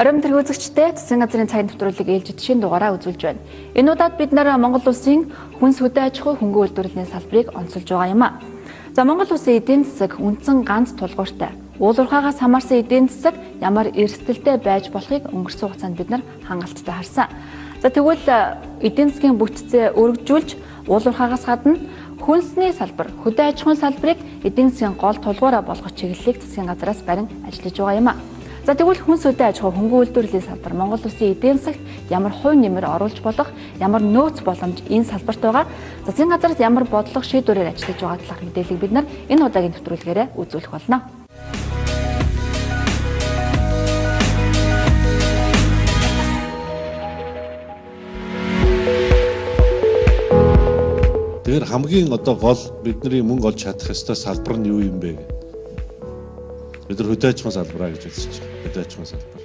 Оройн тэрэг үзэгчдээ засгийн газрын цагийн нэвтрүүлэг ээлжид шинэ дугаараа үзүүлж байна. Энэ удаад бид Монгол улсын хүнс хөдөө аж ахуй хөнгөн үйлдвэрлэлийн салбарыг онцолж байгаа юм а. За Монгол улсын эдийн засаг үндсэн ганц тулгууртай. Уул уурхаагаас хамаарсан эдийн засаг ямар эрсдэлтэй байж болохыг өнгөрсөн хугацаанд бид хангалттай харсан. За тэгвэл эдийн засгийн бүтцээ өргөжүүлж уул уурхаагаас гадна хүнсний салбар, хөдөө аж ахуйн салбарыг эдийн засгийн гол тулгуураа болгох чиглэлийг засгийн газраас барин ажиллаж байгаа юм а. За тэгвэл хүнс хөдөө аж ахуй хөнгөн үйлдвэрлэлийн салбар Монгол улсын эдийн засагт ямар хувь нэмэр оруулж болох, ямар нөөц боломж энэ салбарт байгаа. Засгийн газраас ямар бодлого шийдвэрээр ажиллаж байгаа талаарх мэдээллийг бид энэ удаагийн нэвтрүүлгээрээ үзүүлэх болно. Тэгэхээр хамгийн гол бидний мөнгө олж чадах ёстой салбар нь юу юм бэ? Бид нар хөдөө аж ахуйн салбараа гэж хэлж байгаа. Хөдөө аж ахуйн салбар.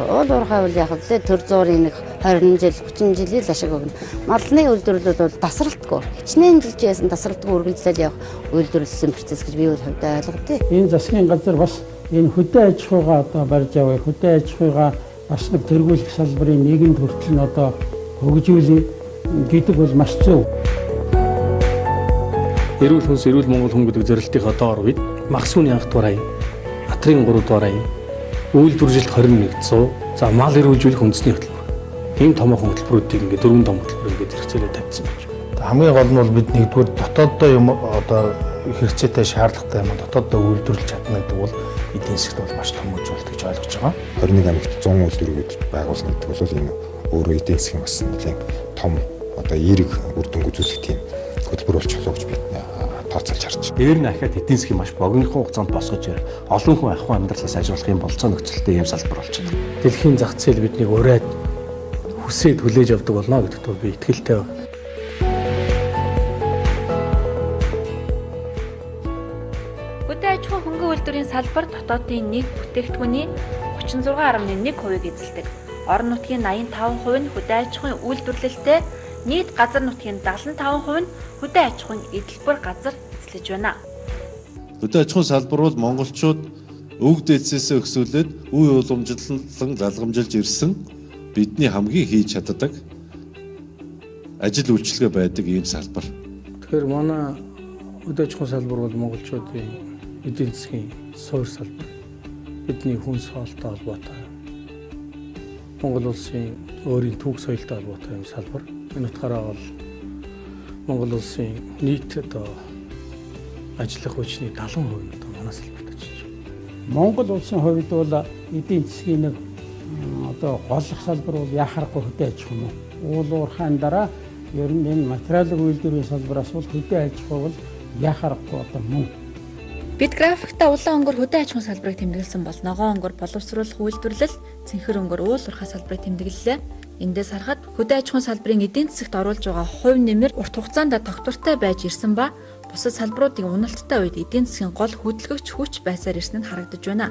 Уул уурхай бол яг л төр зуурын 20 жил 30 жилийн л ашиг өгнө. Малны үйлдвэрлэлүүд бол тасралтгүй. Хичнээн жилжсэн тасралтгүй үргэлжлэл явах үйлдвэрлэлийн процесс гэж би хувьдаа ойлгодгийг. Энэ засгийн газар бас энэ хөдөө аж ахуйгаа барьж авъя. Хөдөө аж ахуйгаа бас нэг тэргүүлэх салбарын нийгэмд хүртэл хөгжүүлэх гэдэг бол маш зөв. Эрүүл хүнс, эрүүл Монгол хүн гэдэг зорилтын доор үед Магасууны анх дугаар аян, Атрын 3 дугаар аян, үйлдвэржилт 2100, за мал эрүүлжүүлэх үндэсний хөтөлбөр. Ийм томоохон хөтөлбөрүүдийг ингээд 4 том хөтөлбөр ингээд хэрэгцээлээ тавьсан байж байна. Хамгийн гол нь бол бид нэгдүгээр дотооддоо юм хэрэгцээтэй шаардлагатай юм дотооддоо үйлдвэрлэж чадна гэдэг бол эдийн засгт бол маш том үзүүлэлт гэж ойлгож байгаа. 21 аймагт 100 үйлдвэрүүд байгуулсан гэдэг бол энэ өөрөө эдийн засгийн бас нэлээд том эерэг үр дүн үзүүлэх тийм хөтөлбөр болж болох гэж бид тооцоолж харж байна. Дээр нь ахаад эдийн засгийн маш богинохон хугацаанд босгож олон хүн ах хүн амьдралаас ажиллах юм болцоо нөхцөлтэй ийм салбар болж байна. Дэлхийн зах зээл биднийг ураад хүсээд хүлээж авдаг болно гэдэгт би итгэлтэй байна. Хөдөө аж ахуй хөнгөн үйлдвэрийн салбар дотоодын нийт бүтээгдэхүүний 36.1%-ийг эзэлдэг. Орон нутгийн 85% нь хөдөө аж ахуйн үйлдвэрлэлтэй, нийт газар нутгийн 75% нь хөдөө аж ахуйн эдэлбэр газар эзлэж байна. Хөдөө аж ахуйн салбар бол монголчууд өг дээдсээсээ өксүүлээд үе уламжлалан залгамжилж ирсэн бидний хамгийн хийж чаддаг ажил үйлчилгээ байдаг ийм салбар. Тэгэхээр манай хөдөө аж ахуйн салбар бол монголчуудын эдийн засгийн суурь салбар. Бидний хүнс хоолтой холбоотой. Монгол улсын өөрийн түүх соёлтой холбоотой юм салбар. Энэ утгаараа бол Монгол улсын нийт ажиллах хүчний 70% манай салбарт ажиллаж байна. Монгол улсын хувьд бол эдийн засгийн нэг голлох салбар бол яхахгүй хөдөө аж ахуй. Уул уурхайн дараа ер нь энэ материалын үйлдвэрийн салбараас бол хөдөө аж ахуй бол яхахгүй мөн. Бид графикта улаан өнгөр хөдөө аж ахуйн салбарыг тэмдэглэсэн бол ногоон өнгөр боловсруулах үйлдвэрлэл, цэнхэр өнгөр уул уурхай салбарыг тэмдэглэлээ. Эндээс харахад хөдөө аж ахуйн салбарын эдийн засагт оруулж байгаа хувь нэмэр урт хугацаанд тогтвортой байж ирсэн ба бусад салбаруудын уналттай үед эдийн засгийн гол хөдөлгөгч хүч байсаар ирсэн нь харагдаж байна.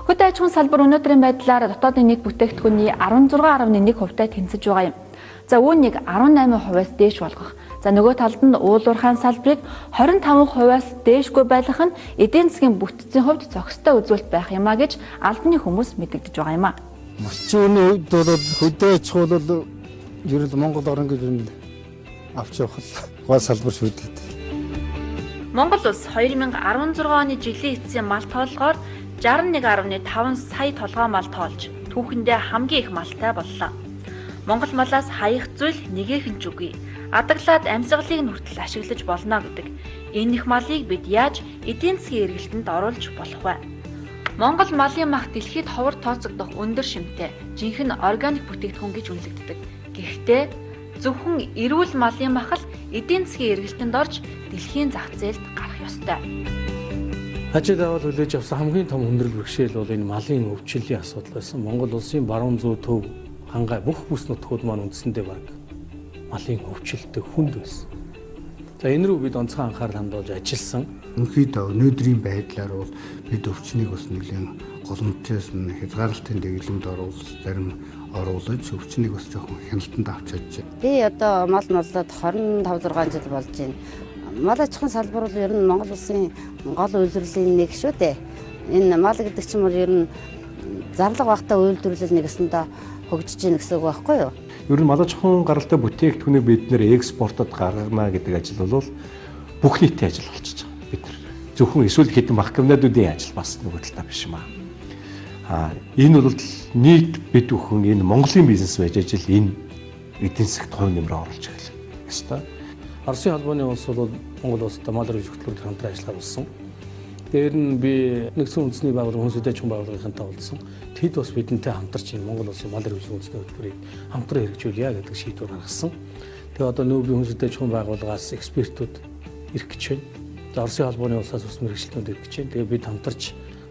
Хөдөө аж ахуйн салбар өнөөдрийн байдлаар дотоодын нийт бүтээгдэхүүний 16.1%-тай тэнцэж байгаа юм. За үүнийг 18%-аас дээш болгох. За нөгөө талд нь уул уурхайн салбарыг 25%-аас дээшгүй байлгах нь эдийн засгийн бүтцийн хувьд зохистой үзүүлэлт байх юм а гэж албаны хүмүүс мэдэгдэж байгаа юм а. Малчин үед бол хөдөө аж ахуй бол ер нь Монгол орн гэж авч явах гол салбар шүү дээ. Монгол улс 2016 оны жилийн эцсийн мал тоолгоор 61.5 сая толгой мал тоолж түүхэндээ хамгийн их малтай боллоо. Монгол малаас хаях зүйл нэгэхэн ч үгүй. Адаглаад амьсгалыг нь хүртэл ашиглаж болно гэдэг. Энэ их малыг бид яаж эдийн засгийн эргэлтэнд оруулж болох вэ? Монгол малын мах дэлхийд ховор тооцогдох өндөр шимтэй, жинхэнэ органик бүтээгдэхүүн гэж үнэлэгддэг. Гэхдээ зөвхөн эрүүл малын мах л эдийн засгийн эргэлтэнд орж дэлхийн зах зээлд гарах ёстой. Ажил авал хүлээж авсан хамгийн том хүндрэл бэрхшээл бол энэ малын өвчлөлийн асуудал байсан. Монгол улсын баруун зүй төв хангай бүх бүс нутгууд маань үндсэндээ баг малын өвчлөлтөй хүнд байсан. За энэ рүү бид онцгой анхаарал хандуулж ажилласан. Өнөөдөр өнөөдрийн байдлаар бол бид өвчнийг бас нэлээд голомтоос нь хязгаарлалтын дэглэмд оруулж өвчнийг бас жоохон хяналтанд авч чадж байна. Би одоо мал маллаад 25 6 жил болж байна. мал аж ахуйн салбар бол ер нь Монгол улсын гол үйлдвэрлэлийн нэг шүү дээ. Энэ мал гэдэг чинь бол ер нь зарлага багтаа үйлдвэрлэл нэгэсэндээ хөгжиж ийн гэсэн үг байхгүй юу? Ер нь мал аж ахуйн гаралтай бүтээгдэхүүнийг бид нэр экспортод гаргана гэдэг ажил бол бүх нийтийн ажил болчихж байгаа. Бид нар зөвхөн эсвэл хэдэн бах комбинатуудын ажил бас нөгөө талаа биш юм аа. Энэ бол нийт бид бүхэн энэ Монголын бизнес байж ажил энэ эдийн засагт хувь нэмрээ оруулж эхэлнэ. Яста. Оросын холбооны улс бол Монгол улстай мал руу хөтөлбөрөөр хамтран ажиллаад болсон. Дээр нь би нэгдсэн үндэсний байгууллага хүнс хөдөлгөөний байгууллагынхантай уулзсан. Тэд бас бидэнтэй хамтарч энэ Монгол улсын мал руу үндэсний хөтөлбөрийг хамтран хэрэгжүүлье гэдэг шийдвэр гаргасан. Тэгээ одоо нүүб хүнс хөдөлгөөний байгууллагаас экспертүүд ирэх гэж байна. Оросын холбооны улсаас ус мэргэжилтүүд ирэх гэж байна. Тэгээ бид хамтарч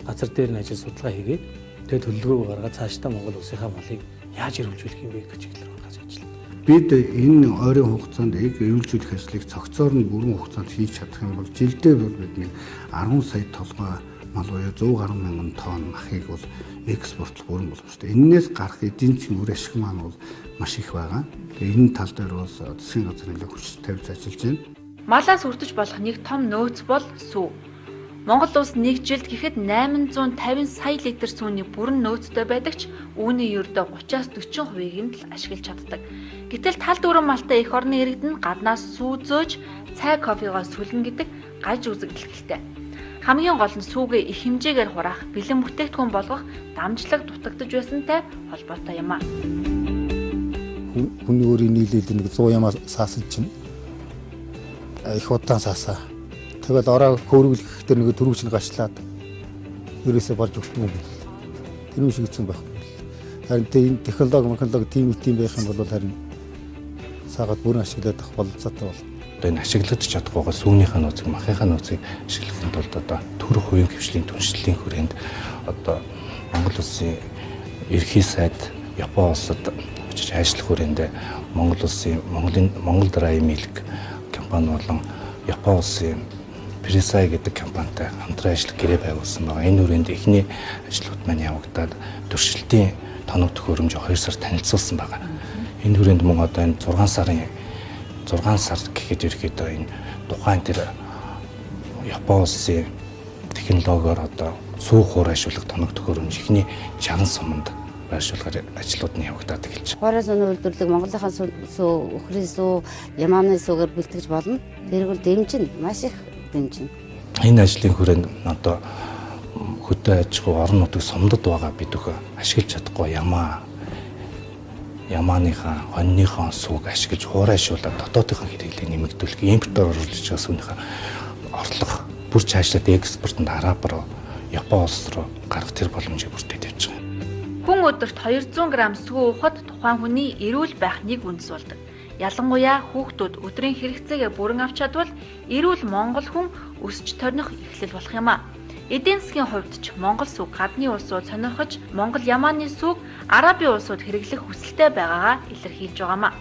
газар дээр нь ажил судалгаа хийгээд тэгээ төлөвлөгөө гаргаад цаашдаа Монгол улсынхаа малыг яаж хэрэгжүүлэх юм бэ гэж хэлээр гаргаж ажиллана. Бид энэ ойрын хугацаанд эвлүүлжүүлэх ажлыг цогцоор нь бүрэн хугацаанд хийж чадах юм бол жилдээ бол бидний 10 сая толгой мал буюу 100 гаруй мянган тонн махыг бол экспортлох бүрэн боломжтой. Эннээс гарах эдийн засгийн үр ашиг маань бол маш их байгаа. Тэгээ энэ тал дээр бол засгийн газар нэлээд хүч тавьж ажиллаж байна. Малаас үрдэж болох нэг том нөөц бол сүү. Монгол улс нэг жилд гэхэд 850 сая литр сүүний бүрэн нөөцтэй байдаг ч үүний ердөө 30-40%-ийг нь л ашиглаж чаддаг. Гэтэл тал дүүрэн малтай эх орны иргэд нь гаднаас сүү зөөж цай кофегоо сүлнэ гэдэг гаж үзэгдэл гэлтэй. Хамгийн гол нь сүүгээ их хэмжээгээр хураах, бэлэн бүтээгдэхүүн болгох дамжлаг дутагдж байсантай холбоотой юм а. Хүний өөрийн нийлээд нэг 100 ямаа саасан чинь их удаан саасаа. Тэгэл ороо хөөргөлөх дээр нэг төрөвч нь гачлаад ерөөсөө болж өгсөн юм байна. Тэр юм шиг хэцүү байхгүй. Харин энэ технологи тийм байх юм бол харин саагаад бүрэн ашиглаад авах боломжтой бол. Одоо энэ ашиглагдаж чадахгүйгаа сүүнийхээ нөөцийг, махынхаа нөөцийг ашиглахын тулд одоо төрөх хувийн хвшлийн түншлэлийн хүрээнд одоо Монгол улсын ерхий сайд Япон улсад очиж ажиллах хүрээнд Монгол улсын Монгол Драй Милк компани болон Япон улсын Пресай гэдэг компанитай хамтран ажиллах гэрээ байгуулсан байгаа. Энэ хүрээнд эхний ажлууд маань явагдаад туршилтын тоног төхөөрөмж 2 сар танилцуулсан байгаа. Энэ хүрээнд мөн одоо энэ 6 сар гэхэд ерөөдөө энэ тухайн тэр Япон улсын технологиор одоо сүү хуурайшуулах тоног төхөөрөмж эхний 60 суманд байршуулгаар ажлууд нь явагдаад эхэлж байна. Хуурай зүүн үйлдвэрлэлийг Монголынхаа сүү, өхрийн сүү, ямааны сүүгээр бэлтгэж болно. Тэрийг бол дэмжин маш их дэмжин. Энэ ажлын хүрээнд одоо хөдөө аж ахуй орон нутгийн сумдад байгаа бид өхөө ашиглаж чадахгүй ямааныхаа хоньныхоо сүүг ашиглаж хуурайшуулаад дотоодынхаа хэрэглээг нэмэгдүүлэх, импортоор оруулж байгаа сүүнийхээ орлого бүр цаашлаад экспортод араб руу, Япон улс руу гарах тэр боломжийг бүрдээд явж байгаа. Хүн өдөрт 200 г сүү уухад тухайн хүний эрүүл байх нэг үндэс болдог. Ялангуяа хүүхдүүд өдрийн хэрэгцээгээ бүрэн авч чадвал эрүүл Монгол хүн өсч торних эхлэл болох юм а. Эдийн засгийн хувьд ч Монгол сүг гадны улсууд сонирхож Монгол ямааны сүг Арабын улсууд хэрэглэх хүсэлтэй байгаагаа илэрхийлж байгаа юм а.